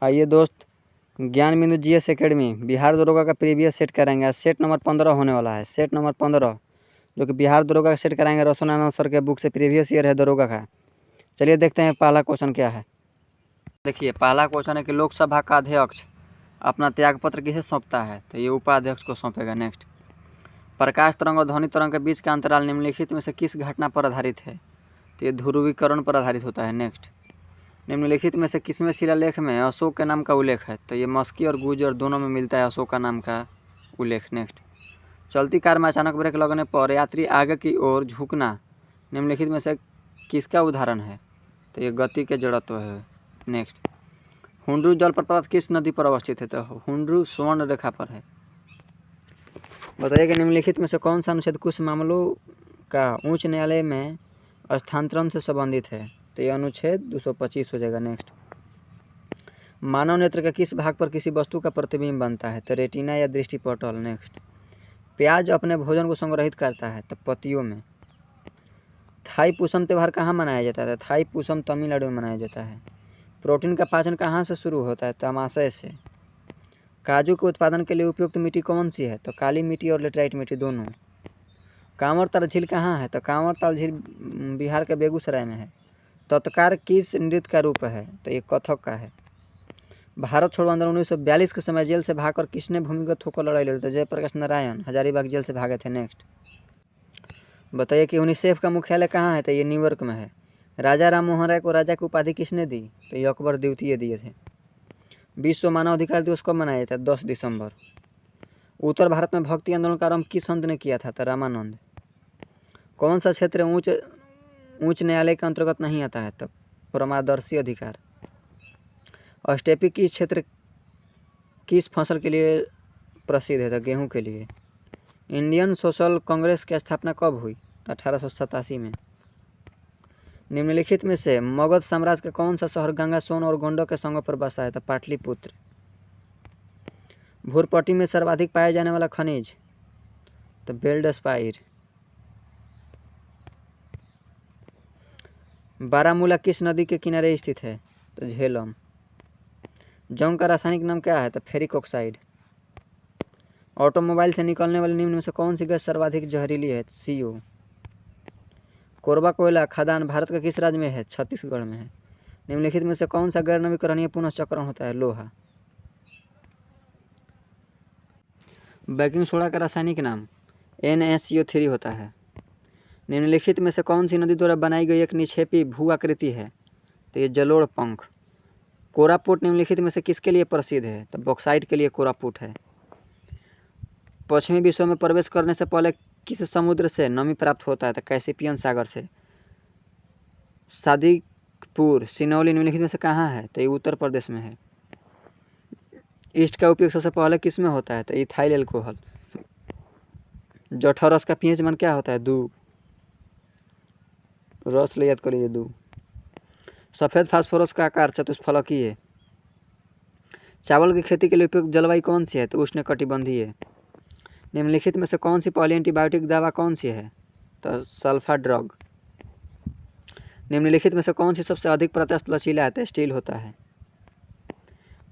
आइए दोस्त, ज्ञान बिंदु जीएस एकेडमी बिहार दरोगा का प्रीवियस सेट कराएंगे। आज सेट नंबर 15 होने वाला है। सेट नंबर 15 जो कि बिहार दरोगा का सेट कराएंगे। रोशन आनंद सर के बुक से प्रीवियस ईयर है दरोगा का। चलिए देखते हैं पहला क्वेश्चन क्या है। देखिए पहला क्वेश्चन है कि लोकसभा का अध्यक्ष अपना त्यागपत्र किसे सौंपता है, तो ये उपाध्यक्ष को सौंपेगा। नेक्स्ट, प्रकाश तरंग और ध्वनि तरंग के बीच का अंतराल निम्नलिखित में से किस घटना पर आधारित है, तो ये ध्रुवीकरण पर आधारित होता है। नेक्स्ट, निम्नलिखित में से किसमें शिलालेख में अशोक के नाम का उल्लेख है, तो ये मस्की और गुर्जर दोनों में मिलता है अशोक का नाम का उल्लेख। नेक्स्ट, चलती कार में अचानक ब्रेक लगने पर यात्री आगे की ओर झुकना निम्नलिखित में से किसका उदाहरण है, तो ये गति के जड़त्व है। नेक्स्ट, हुंड्रू जलप्रपात किस नदी पर अवस्थित है, तो हुंड्रू स्वर्ण रेखा पर है। बताइए कि निम्नलिखित में से कौन सा अनुच्छेद कुछ मामलों का उच्च न्यायालय में स्थानांतरण से संबंधित है, तो ये अनुच्छेद 225 हो जाएगा। नेक्स्ट, मानव नेत्र के किस भाग पर किसी वस्तु का प्रतिबिंब बनता है, तो रेटिना या दृष्टिपटल। नेक्स्ट, प्याज अपने भोजन को संग्रहित करता है, तो पत्तियों में। थाई पूसम त्यौहार कहाँ मनाया जाता है, तो थाई पूसम तमिलनाडु में मनाया जाता है। प्रोटीन का पाचन कहाँ से शुरू होता है, तो अमाशय से। काजू के उत्पादन के लिए उपयुक्त मिट्टी कौन सी है, तो काली मिट्टी और लेटराइट मिट्टी दोनों। कांवरताल झील कहाँ है, तो कांवरताल झील बिहार के बेगूसराय में है। तत्कार किस नृत्य का रूप है, तो ये कथक का है। भारत छोड़ो आंदोलन 1942 के समय जेल से भागकर किसने भूमिगत होकर लड़ाई लड़ी, तो जयप्रकाश नारायण हजारीबाग जेल से भागे थे। नेक्स्ट, बताइए कि यूनिसेफ का मुख्यालय कहाँ है, तो ये न्यूयॉर्क में है। राजा राम मोहन राय को राजा की उपाधि किसने दी, तो ये अकबर द्वितीय दिए थे। विश्व मानव अधिकार दिवस कब मनाया जाता है, 10 दिसंबर। उत्तर भारत में भक्ति आंदोलन का आरंभ किस संत ने किया था, तो रामानंद। कौन सा क्षेत्र उच्च न्यायालय के अंतर्गत नहीं आता है, तो परमादर्शी अधिकार। स्टेपी किस क्षेत्र किस फसल के लिए प्रसिद्ध है, तो गेहूं के लिए। इंडियन सोशल कांग्रेस की स्थापना कब हुई, तो 1887 में। निम्नलिखित में से मगध साम्राज्य के कौन सा शहर गंगा सोन और गंडक के संगम पर बसा है, तो पाटलिपुत्र। भूरपट्टी में सर्वाधिक पाया जाने वाला खनिज, तो बेल्डस्पाइर। बारामूला किस नदी के किनारे स्थित है, तो झेलम। जंग का रासायनिक नाम क्या है, तो फेरिक ऑक्साइड। ऑटोमोबाइल से निकलने वाली निम्न में से कौन सी गैस सर्वाधिक जहरीली है, CO। कोरबा कोयला खदान भारत के किस राज्य में है, छत्तीसगढ़ में है। निम्नलिखित में से कौन सा गैर नवीकरणीय पुनः चक्रण होता है, लोहा। बेकिंग सोडा का रासायनिक नाम NaCO3 होता है। निम्नलिखित में से कौन सी नदी द्वारा बनाई गई एक निक्षेपी भू आकृति है, तो ये जलोढ़ पंख। कोरापुट निम्नलिखित में से किसके लिए प्रसिद्ध है, तो बॉक्साइट के लिए कोरापुट है। पश्चिमी विश्व में प्रवेश करने से पहले किस समुद्र से नमी प्राप्त होता है, तो कैसिपियन सागर से। सादिकपुर सिनौली निम्नलिखित में से कहाँ है, तो ये उत्तर प्रदेश में है। ईस्ट का उपयोग सबसे पहले किस में होता है, तो इथाइल एल्कोहल। जठर रस का pH मान क्या होता है, 2। रस ले याद कर लीजिए 2। सफ़ेद फास्फोरस का आकार चतुष्फलकीय है। चावल की खेती के लिए उपयुक्त जलवायु कौन सी है, तो उष्णकटिबंधीय। निम्नलिखित में से कौन सी पहली एंटीबायोटिक दवा कौन सी है, तो सल्फा ड्रग। निम्नलिखित में से कौन सी सबसे अधिक प्रत्यक्ष लचीला है, तो स्टील होता है।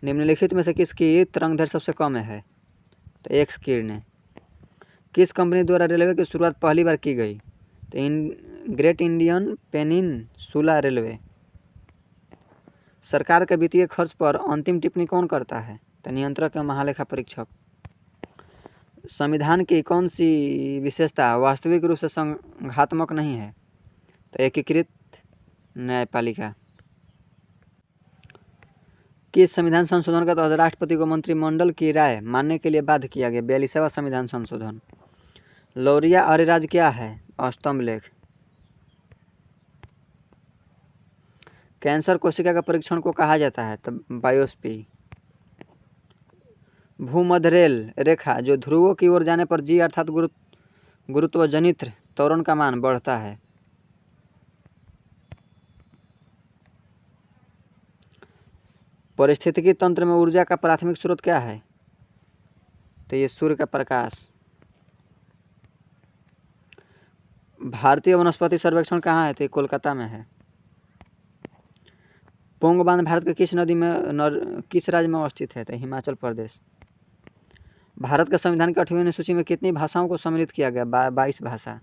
निम्नलिखित में से किसकी तरंगदैर्घ्य सबसे कम है, तो एक्स किरणें। किस कंपनी द्वारा रेलवे की शुरुआत पहली बार की गई, तो ग्रेट इंडियन पेनिनसुला रेलवे। सरकार के वित्तीय खर्च पर अंतिम टिप्पणी कौन करता है, तो नियंत्रक या महालेखा परीक्षक। संविधान की कौन सी विशेषता वास्तविक रूप से संघात्मक नहीं है, तो एकीकृत न्यायपालिका। किस संविधान संशोधन का तहत राष्ट्रपति को मंत्रिमंडल की राय मानने के लिए बाध्य किया गया, 42वां संविधान संशोधन। लौरिया अरिराज क्या है, स्तंभ लेख। कैंसर कोशिका का परीक्षण को कहा जाता है, तो बायोप्सी। भूमध्य रेल रेखा जो ध्रुवों की ओर जाने पर G अर्थात गुरुत्वजनित त्वरण का मान बढ़ता है। परिस्थितिकी तंत्र में ऊर्जा का प्राथमिक स्रोत क्या है, तो ये सूर्य का प्रकाश। भारतीय वनस्पति सर्वेक्षण कहाँ है, तो ये कोलकाता में है। पोंग बांध भारत के किस नदी में किस राज्य में अवस्थित है? तो हिमाचल प्रदेश। भारत के संविधान की 8वीं सूची में कितनी भाषाओं को सम्मिलित किया गया? 22 भाषा।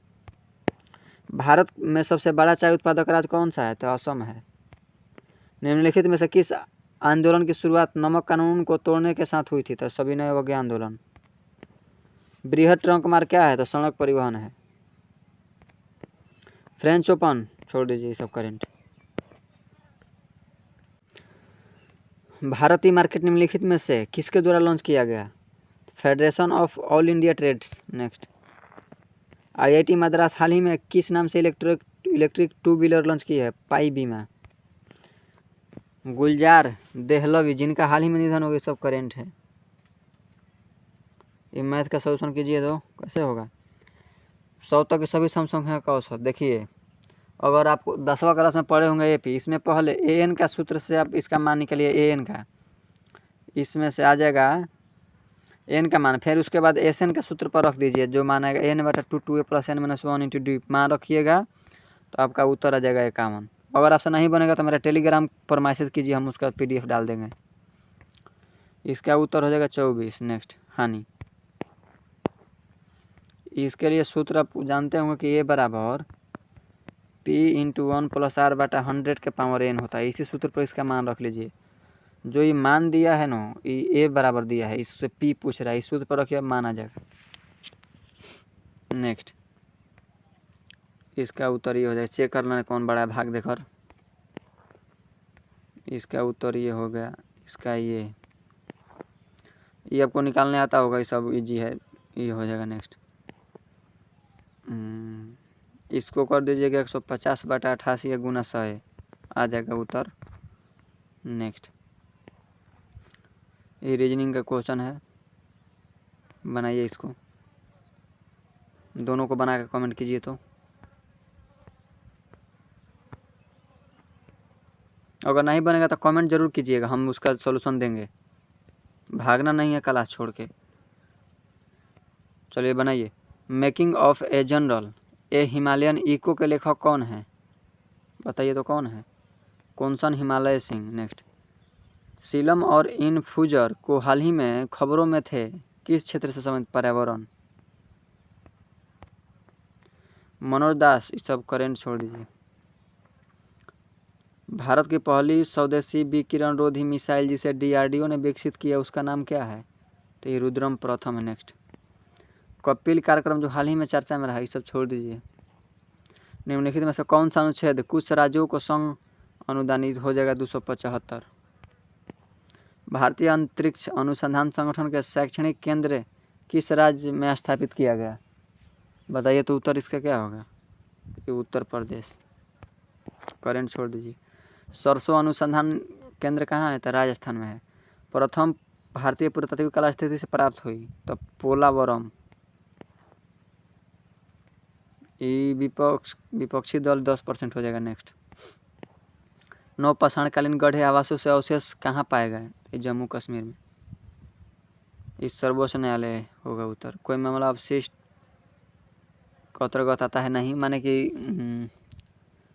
भारत में सबसे बड़ा चाय उत्पादक राज्य कौन सा है? तो असम है। निम्नलिखित में से किस आंदोलन की शुरुआत नमक कानून को तोड़ने के साथ हुई थी? तो सविनय अवज्ञा आंदोलन। बृहद ट्रंक मार्ग क्या है? तो सड़क परिवहन है। फ्रेंच ओपन छोड़ दीजिए सब करेंट। भारतीय मार्केट निम्नलिखित में से किसके द्वारा लॉन्च किया गया? Federation of all India trades. Next. IIT Madras हाल ही में किस नाम से इलेक्ट्रिक 2 व्हीलर लॉन्च की है? पाई बीमा। गुलजार देहलवी जिनका हाल ही में निधन हो गया, सब करेंट है। ये मैथ का सोल्यूशन कीजिए तो कैसे होगा? 100 तक के सभी सम संख्या का औसत। देखिए अगर आप 10वां क्लास में पढ़े होंगे AP, इसमें पहले AN का सूत्र से आप इसका मान निकालिए। AN का इसमें से आ जाएगा n का मान, फिर उसके बाद SN का सूत्र पर रख दीजिए, जो मान आएगा n/2 2a + n-1 × d मान रखिएगा तो आपका उत्तर आ जाएगा 51। अगर आपसे नहीं बनेगा तो मेरा टेलीग्राम पर मैसेज कीजिए, हम उसका PDF डाल देंगे। इसका उत्तर हो जाएगा 24। नेक्स्ट। हानि। इसके लिए सूत्र आप जानते होंगे कि A बराबर P × 1 + R/100 के पावर n होता है। इसी सूत्र पर इसका मान रख लीजिए। जो ये मान दिया है ना, ये A बराबर दिया है, इससे P पूछ रहा है, इस सूत्र पर रखिए, मान आ जाएगा। नेक्स्ट। इसका उत्तर ये हो जाएगा, चेक कर लेना कौन बड़ा है भाग देकर। इसका उत्तर ये हो गया, इसका ये आपको निकालने आता होगा, ये सब इजी है, ये हो जाएगा। नेक्स्ट। इसको कर दीजिएगा 150/88 या गुना 100 आ जाएगा उत्तर। नेक्स्ट। ये रीजनिंग का क्वेश्चन है, बनाइए इसको, दोनों को बना के कमेंट कीजिए। तो अगर नहीं बनेगा तो कमेंट जरूर कीजिएगा, हम उसका सॉल्यूशन देंगे, भागना नहीं है क्लास छोड़ के। चलिए बनाइए। Making of a general a Himalayan echo के लेखक कौन है? बताइए तो कौन है? कौनसन हिमालय सिंह। नेक्स्ट। सीलम और इनफ्यूजर को हाल ही में खबरों में थे, किस क्षेत्र से संबंधित? पर्यावरण। मनोज दास, इस सब करेंट छोड़ दीजिए। भारत की पहली स्वदेशी विकिरण रोधी मिसाइल जिसे DRDO ने विकसित किया, उसका नाम क्या है? तो ये रुद्रम प्रथम है। नेक्स्ट। कपिल कार्यक्रम जो हाल ही में चर्चा में रहा, ये सब छोड़ दीजिए। निम्नलिखित में से कौन सा अनुच्छेद कुछ राज्यों को संघ अनुदानित हो जाएगा? 275। भारतीय अंतरिक्ष अनुसंधान संगठन के शैक्षणिक केंद्र किस राज्य में स्थापित किया गया? बताइए तो उत्तर इसका क्या होगा? ये उत्तर प्रदेश। करेंट छोड़ दीजिए। सरसों अनुसंधान केंद्र कहाँ है? तो राजस्थान में है। प्रथम भारतीय पुरातात्विक कला स्थिति से प्राप्त हुई, तो पोलावरम। ये विपक्षी दल 10% हो जाएगा। नेक्स्ट। 9 पाषाणकालीन गढ़े आवासों से अवशेष कहाँ पाए गए? जम्मू कश्मीर में। इस सर्वोच्च न्यायालय होगा उत्तर। कोई मामला अवशिष्ट का अंतर्गत आता है? नहीं, माने कि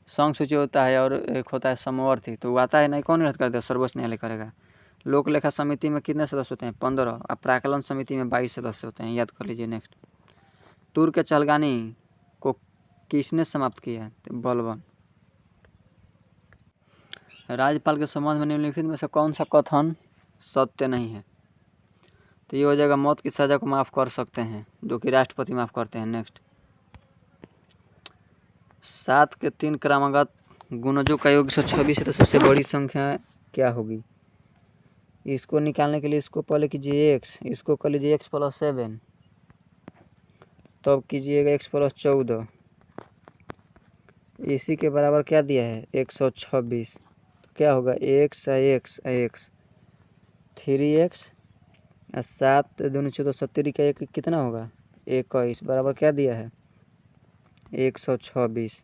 संघ सूची होता है और एक होता है समवर्ती, तो वो आता है नहीं, कौन रद्द कर दे? सर्वोच्च न्यायालय करेगा। लोक लेखा समिति में कितने सदस्य होते हैं? 15। और प्राकलन समिति में 22 सदस्य होते हैं, याद कर लीजिए। नेक्स्ट। तुर्क के चलगानी को किसने समाप्त किया? बलबन। राज्यपाल के संबंध में निम्नलिखित में से कौन सा कथन सत्य नहीं है? तो ये हो जाएगा, मौत की सजा को माफ़ कर सकते हैं, जो कि राष्ट्रपति माफ़ करते हैं। नेक्स्ट। 7 के 3 क्रमागत गुणजों का योग 126 है, तो सबसे बड़ी संख्या क्या होगी? इसको निकालने के लिए इसको पहले कीजिए x, इसको कर लीजिए x + 7, तब कीजिएगा x + 14, इसी के बराबर क्या दिया है? 126। क्या होगा? x 3x 7 दूनी 14 70 का 1 कितना होगा? 21 बराबर क्या दिया है? 126।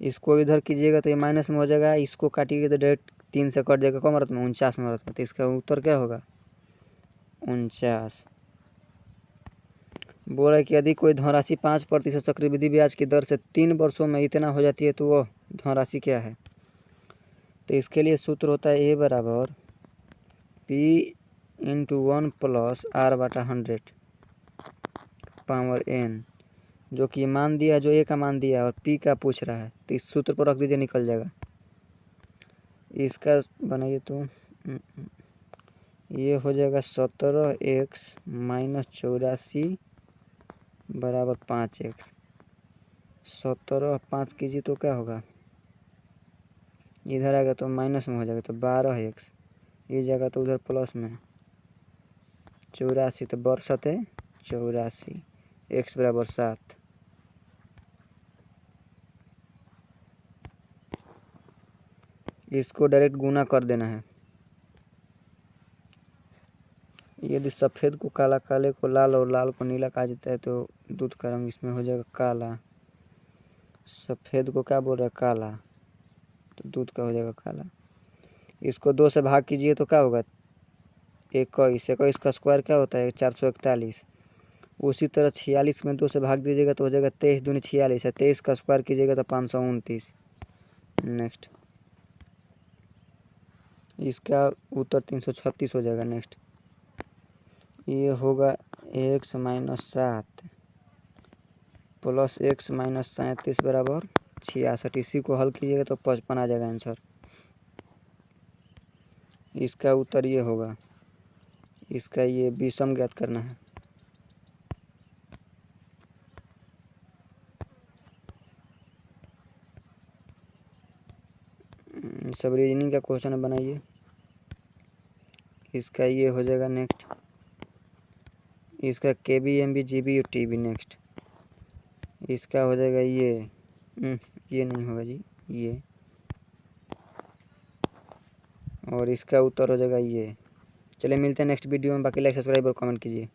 इसको इधर कीजिएगा तो ये माइनस में हो जाएगा, इसको काटिएगा तो डायरेक्ट 3 से कट जाएगा। कम में 49 में, तो इसका उत्तर क्या होगा? 49। बोल रहा है कि यदि कोई धनराशि 5% चक्रवृद्धि ब्याज की दर से 3 वर्षों में इतना हो जाती है तो वह धनराशि क्या है? तो इसके लिए सूत्र होता है ए बराबर P इंटू 1 प्लस R बटा 100 पावर n, जो कि मान दिया, जो ए का मान दिया है और P का पूछ रहा है, तो इस सूत्र पर रख दीजिए, निकल जाएगा। इसका बनाइए तो ये हो जाएगा 17x माइनस 84 बराबर 5x। 17 5 कीजिए तो क्या होगा, इधर आएगा तो माइनस में हो जाएगा, तो 12x, ये जाएगा तो उधर प्लस में 84, तो बरसत है 84, x बराबर 7। इसको डायरेक्ट गुना कर देना है। यदि सफ़ेद को काला, काले को लाल और लाल को नीला कहा जाता है तो दूध का रंग इसमें हो जाएगा काला। सफ़ेद को क्या बोल रहा है, काला, तो दूध का हो जाएगा काला। इसको 2 से भाग कीजिए तो क्या होगा, 21। 21 का स्क्वायर क्या होता है, 441। उसी तरह 46 में 2 से भाग दीजिएगा तो हो जाएगा 23 दूनी 46 है। 23 का स्क्वायर कीजिएगा तो 529। नेक्स्ट, इसका उत्तर 336 हो जाएगा। नेक्स्ट, ये होगा x minus 7 plus x minus 37 बराबर 66। इसी को हल कीजिएगा तो 55 आ जाएगा आंसर। इसका उत्तर ये होगा, इसका ये विषम ज्ञात करना है। सब रीजनिंग का क्वेश्चन बनाइए। इसका ये हो जाएगा। नेक्स्ट, इसका KB MB GB और TB। नेक्स्ट, इसका हो जाएगा ये नहीं होगा जी, ये, और इसका उत्तर हो जाएगा ये। चलिए मिलते हैं नेक्स्ट वीडियो में। बाकी लाइक सब्सक्राइब और कमेंट कीजिए।